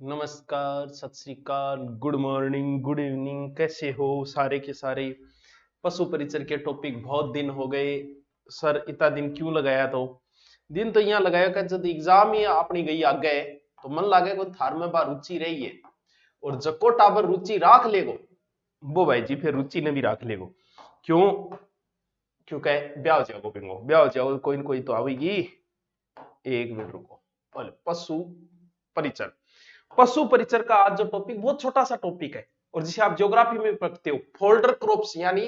नमस्कार, सत श्री अकाल, गुड मॉर्निंग, गुड इवनिंग। कैसे हो सारे के सारे। पशु परिचर के टॉपिक बहुत दिन हो गए। सर इतना दिन क्यों लगाया? तो दिन तो यहाँ लगाया कि जब एग्जाम ही अपनी गई आगे तो मन लागे कोई थार में बार रुचि रही है और जको टाबर रुचि राख लेगो वो भाई जी फिर रुचि ने भी राख लेगो। क्यों? क्योंकि ब्याह हो जाओ बिंगो, ब्याह हो जाओ, कोई न कोई तो आवेगी। एक मिनट रुको। बोले पशु परिचर। पशु परिचर का आज जो टॉपिक बहुत छोटा सा टॉपिक है और जिसे आप ज्योग्राफी में पढ़ते हो, फोल्डर क्रॉप्स यानी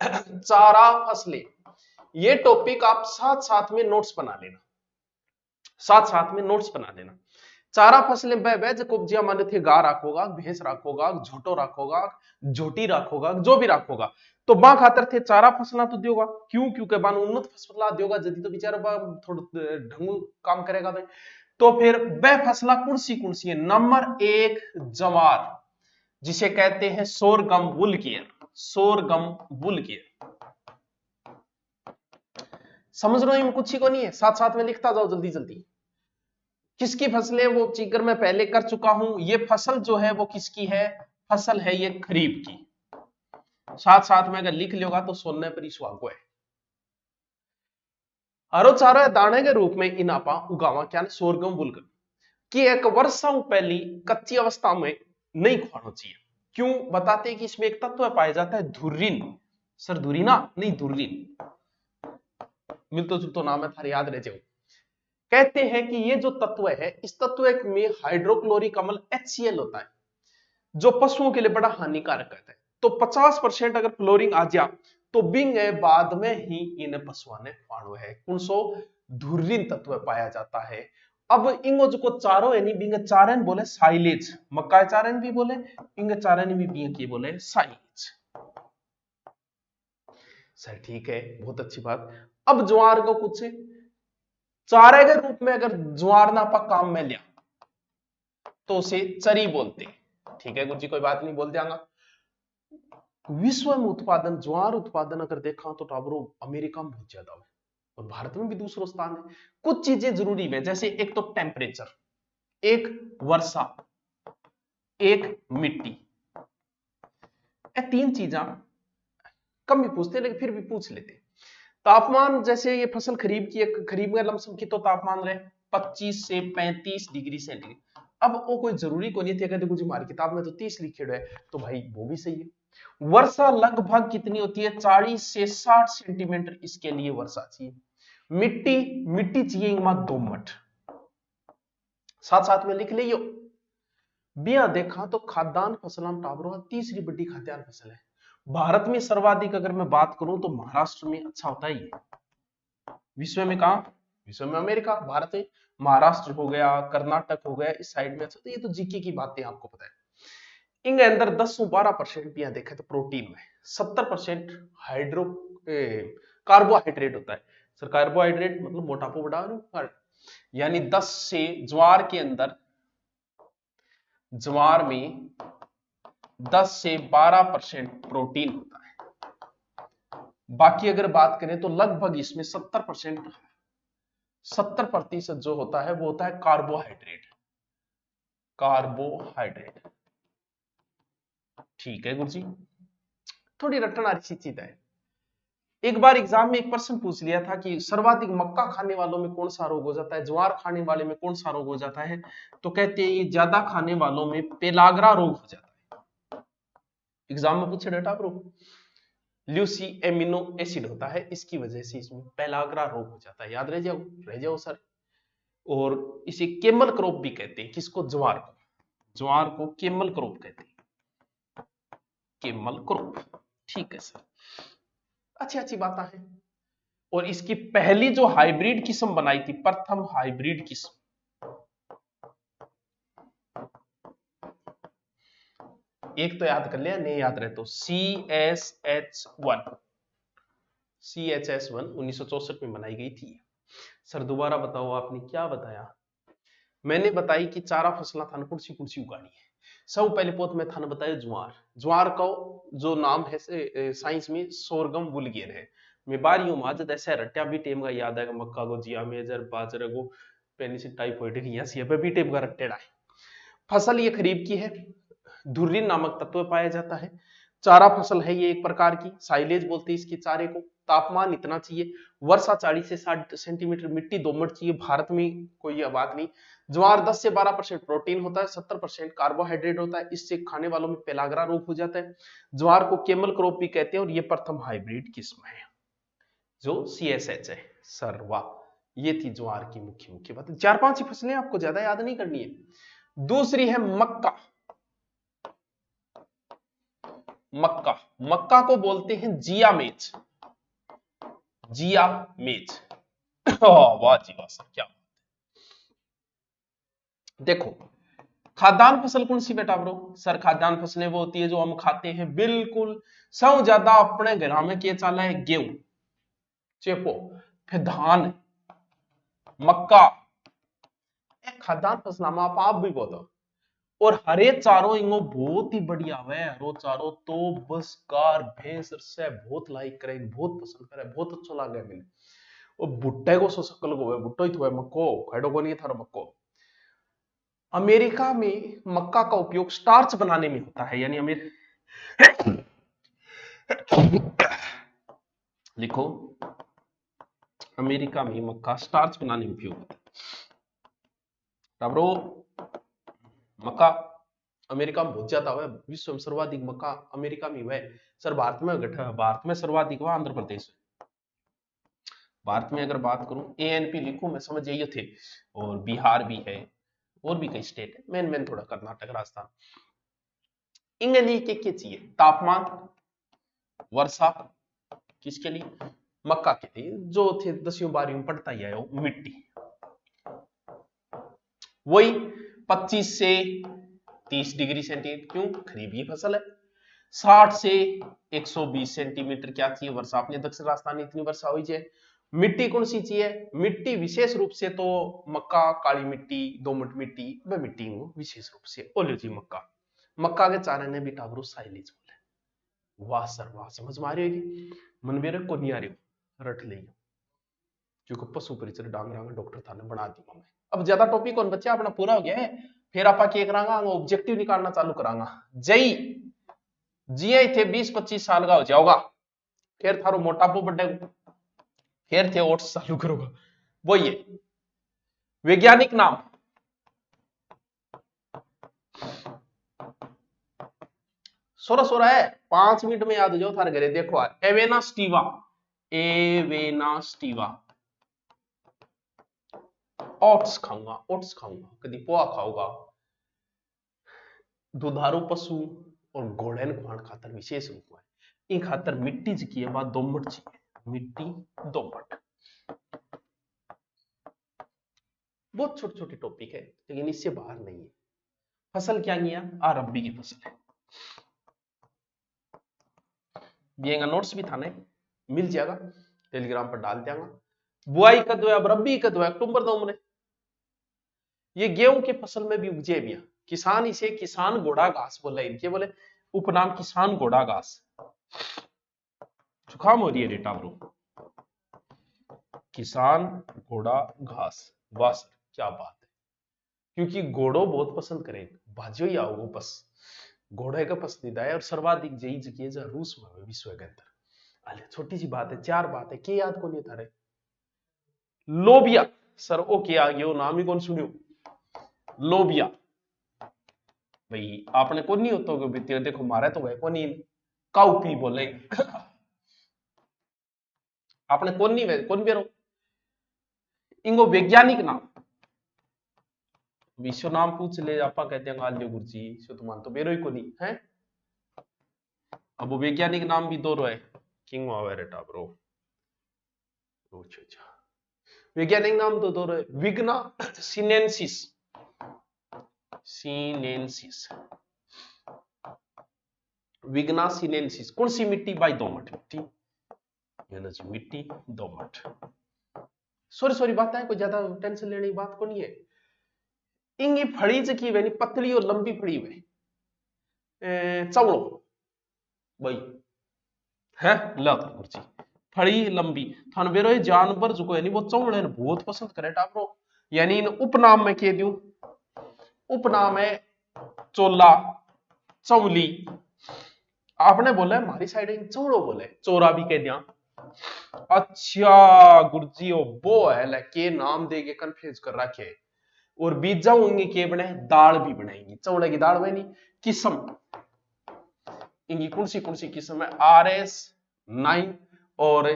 चारा फसलें। ये टॉपिक आप साथ साथ में नोट्स बना लेना, साथ साथ में नोट्स बना लेना। चारा फसलें बह बह जो कुब्जिया मान थे, गा राखोगा, भैंस राखोगा, झोटो राखोगा, झोटी राखोगा, जो भी राखोगा तो बा खातर थे चारा फसला तो दियोगा। क्यों? क्योंकि बान उन्नत फसला दियोगा जदी तो बेचारा बा थोड़ा ढंग काम करेगा भाई। तो फिर वह फसला कौन सी है? नंबर एक, जवार, जिसे कहते हैं सोरगम वुलकियर। सोरगम वुलकियर समझ रहे हो? कुछ ही को नहीं है, साथ साथ में लिखता जाओ जल्दी जल्दी। किसकी फसलें वो चीकर मैं पहले कर चुका हूं। ये फसल जो है वो किसकी है? फसल है ये खरीफ की। साथ साथ में अगर लिख लोगा तो सोने पर ही सुहागो है। अरो चारो दाने के रूप में इन आपा उगावा क्या ने सोरगम वुलकर कि एक वर्षों पहली कच्ची अवस्था में नहीं खाना चाहिए। क्यों? बताते हैं कि इसमें एक तत्व पाया जाता है धुर्रिन। सर धुरीना नहीं, धुर्रिन। मिलतो जुलतो नाम है, थारे याद रह जाओ। कहते हैं कि ये जो तत्व है, इस तत्व में हाइड्रोक्लोरिक अम्ल HCl होता है जो पशुओं के लिए बड़ा हानिकारक है। तो 50% अगर क्लोरीन आ जा तो बिंग बाद में ही इन पशुओं ने फाड़ो है। कौन सो? धुर्रिन तत्व पाया जाता है। अब इंगो जो चारों है नी बिंग चारन बोले साइलेज, मक्का चारन भी बोले, इंग चारन भी बिंग की बोले साइलेज। सर ठीक है, बहुत अच्छी बात। अब ज्वार को कुछ चारे के रूप में अगर ज्वार ना पा काम में लिया तो उसे चरी बोलते। ठीक है गुरुजी, कोई बात नहीं, बोल दियांगा। विश्व में उत्पादन, ज्वार उत्पादन अगर देखा तो टाबरो अमेरिका में बहुत ज्यादा है और भारत में भी दूसरा स्थान है। कुछ चीजें जरूरी है, जैसे एक तो टेम्परेचर, एक वर्षा, एक मिट्टी। ये तीन चीजें कम भी पूछते लेकिन फिर भी पूछ लेते। तापमान, जैसे ये फसल खरीफ की, खरीफ में लमसम की तो तापमान रहे 25 से 35 डिग्री सेंटीग्रेड। अब वो कोई जरूरी को नहीं थे, कहते कुछ हमारी किताब में तो 30 लिखे है, तो भाई वो भी सही है। वर्षा लगभग कितनी होती है? 40 से 60 सेंटीमीटर इसके लिए वर्षा चाहिए। मिट्टी, मिट्टी चाहिए दोमट। साथ साथ में लिख लियो। बिया देखा तो खाद्यान्न फसल टाबरो तीसरी बड़ी खाद्यान्न फसल है। भारत में सर्वाधिक अगर मैं बात करूं तो महाराष्ट्र में अच्छा होता है ये। विश्व में कहा? विश्व में अमेरिका, भारत में महाराष्ट्र हो गया, कर्नाटक हो गया, इस साइड में अच्छा। तो ये तो जीके की बातें आपको पता है। इनके अंदर 10 से 12% भी देखे तो प्रोटीन में, 70% हाइड्रो कार्बोहाइड्रेट होता है। सर कार्बोहाइड्रेट मतलब मोटापा बढ़ा, यानी 10 से ज्वार के अंदर, ज्वार में 10 से 12% प्रोटीन होता है। बाकी अगर बात करें तो लगभग इसमें 70% जो होता है वो होता है कार्बोहाइड्रेट। कार्बोहाइड्रेट, ठीक है गुरुजी, थोड़ी रटन आ रही चीज है। एक बार एग्जाम में एक प्रश्न पूछ लिया था कि सर्वाधिक मक्का खाने वालों में कौन सा रोग हो जाता है, ज्वार खाने वाले में कौन सा रोग हो जाता है? तो कहते हैं ये ज्यादा खाने वालों में पेलाग्रा रोग हो जाता है। एग्जाम में पूछे data pro, Lucy amino acid होता है, इसकी वजह से इसमें पेलाग्रा रोग हो जाता है। याद रह जाओ सर। और इसे केमल क्रॉप भी कहते हैं। किसको? ज्वार को। ज्वार को केमल क्रॉप कहते हैं, केमल क्रॉप। ठीक है सर, अच्छी अच्छी बात है। और इसकी पहली जो हाइब्रिड किस्म बनाई थी, प्रथम हाइब्रिड किस्म, एक तो याद कर लिया, नहीं याद रहे तो CSH1। CHS1 1964 में बनाई गई थी। सर दोबारा बताओ, आपने क्या बताया? मैंने बताई कि चारा फसला थाने कुर्सी कुर्सी उगानी है। सब पहले पोत में थाने बताया ज्वार। ज्वार का जो नाम है साइंस में सोरगम वुलगियर है। मैं बारी हूं आज ऐसे रट्या भी टेम का याद है, मक्का को जिया मेजर बाजरे को पेनिसिन टाइफॉइड की यहाँ सी पे भी टेम का रट्टेड़ा है। फसल ये खरीफ की है, धुर्रीन नामक तत्व पाया जाता है। चारा फसल है ये एक प्रकार की, साइलेज बोलते हैं इसके चारे को। तापमान इतना चाहिए, वर्षा 40 से 60 सेंटीमीटर, मिट्टी दोमट चाहिए। भारत में कोई ये बात नहीं। ज्वार 10 से 12% प्रोटीन होता है, 70% कार्बोहाइड्रेट होता है, इससे खाने वालों में पेलाग्रा रोग हो जाता है। ज्वार को केमल क्रॉप भी कहते हैं और ये प्रथम हाइब्रिड किस्म है जो CSH है, सरवा। ये थी ज्वार की मुख्य मुख्य बात। 4-5 ही फसलें, आपको ज्यादा याद नहीं करनी है। दूसरी है मक्का। मक्का, मक्का को बोलते हैं जिया मेज, जिया मेज। वाह जी वाह सर, क्या देखो, खाद्यान्न फसल कौन सी बेटा ब्रो? सर खाद्यान्न फसलें वो होती है जो हम खाते हैं, बिल्कुल। सब ज्यादा अपने घर में क्या चाला है? गेहूं, चेपो, फिर धान, मक्का, खाद्यान्न फसल में आप भी बोलो। और हरे चारों इंगो बहुत ही बढ़िया है, हरो चारों तो बस कार भैंस से बहुत लाइक करे, बहुत पसंद करे, बहुत अच्छा लागे मिले। और भुट्टे को सो सकल को है, भुट्टो ही तो है मक्को, खड़ो को नहीं थारो मक्को। अमेरिका में मक्का का उपयोग स्टार्च बनाने में होता है, यानी लिखो, अमेरिका में मक्का स्टार्च बनाने में उपयोग होता है। मक्का अमेरिका में बहुत ज्यादा है, विश्व में सर्वाधिक मक्का अमेरिका में है। सर भारत में भारत में सर्वाधिक हुआ आंध्र प्रदेश में। भारत में अगर बात करूं, ANP लिखूं मैं, समझ जाइए थे। और बिहार भी है, और भी कई स्टेट है, मेन थोड़ा कर्नाटक, राजस्थान। इनके लिए क्या चाहिए? तापमान, वर्षा, किसके लिए? मक्का के लिए, जो थे 10वीं 12वीं में पढ़ता ही आया, मिट्टी। वही 25 से 30 डिग्री सेंटीग्रेड, क्यों? खरीफ की फसल है। 60 से 120 सेंटीमीटर क्या चाहिए? वर्षा। अपने दक्षिण राजस्थान में इतनी वर्षा हुई है। मिट्टी कौन सी चाहिए? मिट्टी विशेष रूप से तो मक्का, काली मिट्टी, दोमट मिट्टी, वह मिट्टी विशेष रूप से ओलियोजी मक्का। मक्का के चारे ने भी टाबरू साइलेज बोले। वाह सर वाह, समझ में आ रही होगी? मनवेरे को नहीं आ रही हो, रट ले, क्योंकि पशु परिचय डांगरा डॉक्टर थाने बना दी मैं। अब ज्यादा टॉपिक कौन बच्चा अपना पूरा हो गया है, फिर आपा क्या करांगा, ऑब्जेक्टिव निकालना चालू करांगा। जई जिये थे 20-25 साल का हो जाओगा, फिर थारो मोटापो बढ़ेगा, फिर थे ओट्स चालू करोगा। वो ये वैज्ञानिक नाम, सोरा सोरा है, 5 मिनट में याद हो जाओ थारे घरे। देखो Avena stevia, Avena stevia. Oats खाऊंगा, ओट्स खाऊंगा, कभी पोहा खाऊंगा। दुधारू पशु और घोड़े ने खुआन खातर विशेष रूप में इन खातर मिट्टी की बात दोमट चाहिए, मिट्टी दोमट। बहुत छोटे छोटे टॉपिक है, लेकिन इससे बाहर नहीं है। फसल क्या किया? रब्बी की फसल है। ये नोट्स भी थाने मिल जाएगा, टेलीग्राम पर डाल देंगे। बुआई कद है, अब रब्बी कद है अक्टूबर नवंबर। ये गेहूं की फसल में भी उगजे भी, किसान इसे किसान घोड़ा घास बोले, इनके बोले उपनाम किसान घोड़ा घास। जुकाम हो रही है रेटा ब्रो, किसान घोड़ा घास। वाह सर क्या बात है, क्योंकि घोड़ो बहुत पसंद करें, भाजियो ही आओ बस, घोड़े का पसंदीदा है। और सर्वाधिक जई जगह जो रूस में विश्व के अंदर। अरे छोटी सी बात है, 4 बात है, के याद को नहीं था रे? लोबिया, सर ओ क्या आ गया, नाम ही कौन सुनियो? लोबिया भाई आपने कौन नहीं होता होगा, देखो मारे तो वह कौन नहीं, काउपी बोले आपने कौन नहीं, कौन बेरो इनको वैज्ञानिक नाम, विश्व नाम पूछ ले, आप कहते हैं गालियो गुरुजी, तो मान तो बेरो ही को नहीं है। अब वो वैज्ञानिक नाम भी दो है, किंग वावेरेटा ब्रो। वैज्ञानिक नाम तो दो है, विग्ना सिनेंसिस, सीनेंसिस, विग्ना सिनेंसिस। कौन सी मिट्टी? बाई दोमट मिट्टी, मिट्टी दोमट। सॉरी बात है, कोई ज्यादा टेंशन लेने की बात को नहीं है। इंगी फड़ी की वे पतली और लंबी फड़ी हुई चवड़ो भाई है लर्ची, फड़ी लंबी थान बेरो जानवर जो है वो चौड़े बहुत पसंद करे टापरो, यानी इन उपनाम में कह दूं, उपनाम है चोला, चौली। आपने बोला हमारी साइड चौड़ो बोले, चोरा भी कह दिया। अच्छा गुरुजी वो है के नाम दे के कंफ्यूज कर रखे। और बीजा होंगे के बने, दाल भी बनाएंगी, चौड़े की दाल बनी। किस्म इनकी कौन सी किस्म है, RS9 और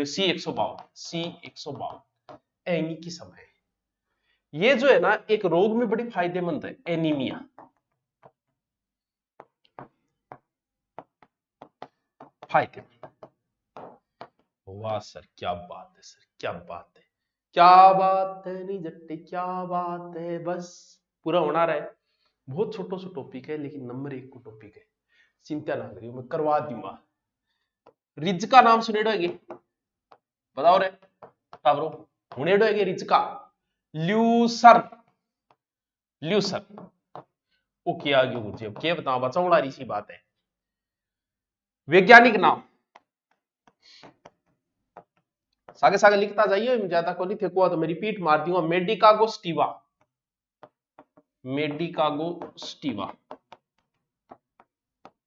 C152 एंगी किस्म है। ये जो है ना एक रोग में बड़ी फायदेमंद है, एनीमिया। फायदेमंद। वाह सर क्या बात है, सर क्या बात है, क्या बात है नी जट्टी, क्या बात है। बस पूरा होना रहा है। बहुत छोटो सा टॉपिक है लेकिन नंबर 1 को टॉपिक है, चिंता ना करियो मैं करवा दूंगा। रिज का नाम सुनेड़ो है, बताओ रे टावरो, हुनेड़ो है रिज का। ल्यूसर, ल्यूसर वो क्या गयो गुरुजी, अब क्या बताओ, बचाऊंगा सी बात है। वैज्ञानिक नाम सागे सागे लिखता जाइए, ज्यादा को नहीं थे को तो मेरी पीठ मार दूंगा। मेडिकागो स्टीवा, मेडिकागो स्टीवा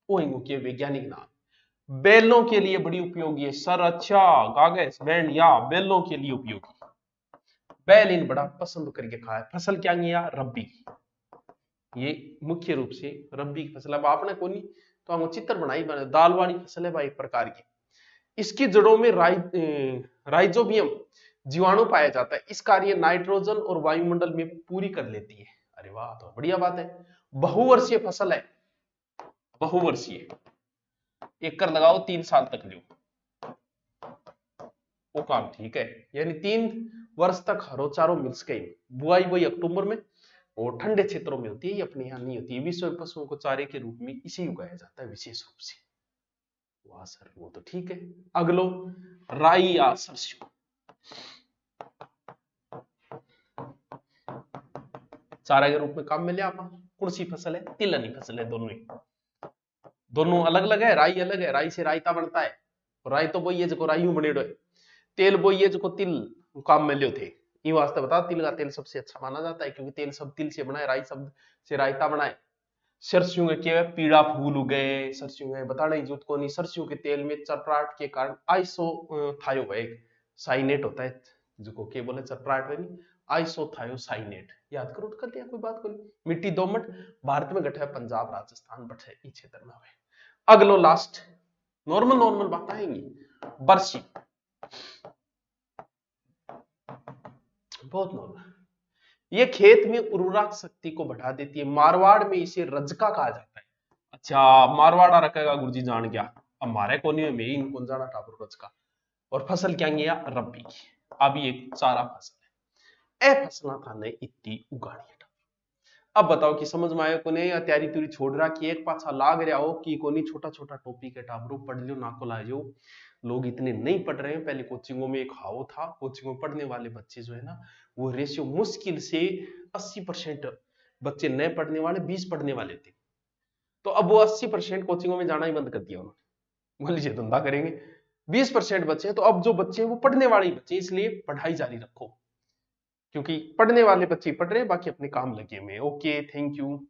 वो के वैज्ञानिक नाम। बैलों के लिए बड़ी उपयोगी है सर। अच्छा कागज बैंड या बैलों के लिए उपयोगी, बैल इन बड़ा पसंद करके खाया। फसल क्या गया, रब्बी की, ये मुख्य रूप से रब्बी की फसल। अब आपने कोनी तो हम चित्र बनाई, दाल वाली फसल है भाई एक प्रकार की। इसकी जड़ों में राइजोबियम जीवाणु पाया जाता है। इस कार्य नाइट्रोजन और वायुमंडल में पूरी कर लेती है। अरे वाह तो बढ़िया बात है। बहुवर्षीय फसल है, बहुवर्षीय, एक कर लगाओ 3 साल तक लो वो काम ठीक है। यानी 3 वर्ष तक हरो चारो मिल सके। बुआई वही अक्टूबर में और ठंडे क्षेत्रों में होती है, ये अपने यहाँ नहीं होती है। विश्व में पशुओं को चारे के रूप में इसे उगाया जाता है विशेष रूप से। वाह सर वो तो ठीक है। अगलो राई या सरसों, चारा के रूप में काम में लिया आप। कौन सी फसल है, तिलहनी फसल है। दोनों ही, दोनों अलग अलग है। राई अलग है, राई से रायता बनता है। राई तो वही है जो राई बनेड़ो है। तेल वही है जो तिल काम में लियो थे। ये वास्ते बता, तिल का तेल सबसे अच्छा माना जाता है क्योंकि तेल सब तिल से बनाए, राई शब्द से रायता बनाए। सरसों के क्या पीड़ा फूल उगे, सरसों के बताने की जरूरत को नहीं। सरसों के तेल में चटराहट के कारण आइसोथायोएक साइनेट होता है, जो के बोले चटराहट में नहीं, आइसोथायोसाइनेट। याद करो कर दिया, कोई बात को नहीं। मिट्टी दोमट भारत में गठे पंजाब राजस्थान बठे इस क्षेत्र में हुए। अगलो लास्ट नॉर्मल नॉर्मल बात आएंगी। बरसी बहुत नॉर्मल, ये खेत में उर्वरक शक्ति को बढ़ा देती है। मारवाड़ में इसे रजका कहा जाता है। अच्छा मारवाड़ा रखेगा गुरुजी जान गया, अब हमारे कोने में मैं इनको जाना ठाकुर रजका। और फसल क्या गया, रबी की। अब ये चारा फसल है, ए फसला था ने इतनी उगानी है। अब बताओ कि समझ में आयो कोने, या तैयारी तुरी छोड़ रहा कि एक पाछा लाग रहा हो कि कोनी छोटा छोटा टॉपिक है टाबरो पढ़ लियो ना को लाजो। लोग इतने नहीं पढ़ रहे हैं। पहले कोचिंगों में एक हाव था, कोचिंगों में पढ़ने वाले बच्चे जो है ना वो रेशियो मुश्किल से 80% बच्चे नए पढ़ने वाले, 20 पढ़ने वाले थे। तो अब वो 80% कोचिंगों में जाना ही बंद कर दिया उन्होंने, मान लीजिए धंधा करेंगे। 20% बच्चे हैं, तो अब जो बच्चे हैं वो पढ़ने वाले ही बच्चे, इसलिए पढ़ाई जारी रखो क्योंकि पढ़ने वाले बच्चे पढ़ रहे हैं, बाकी अपने काम लगे हुए। Okay thank you.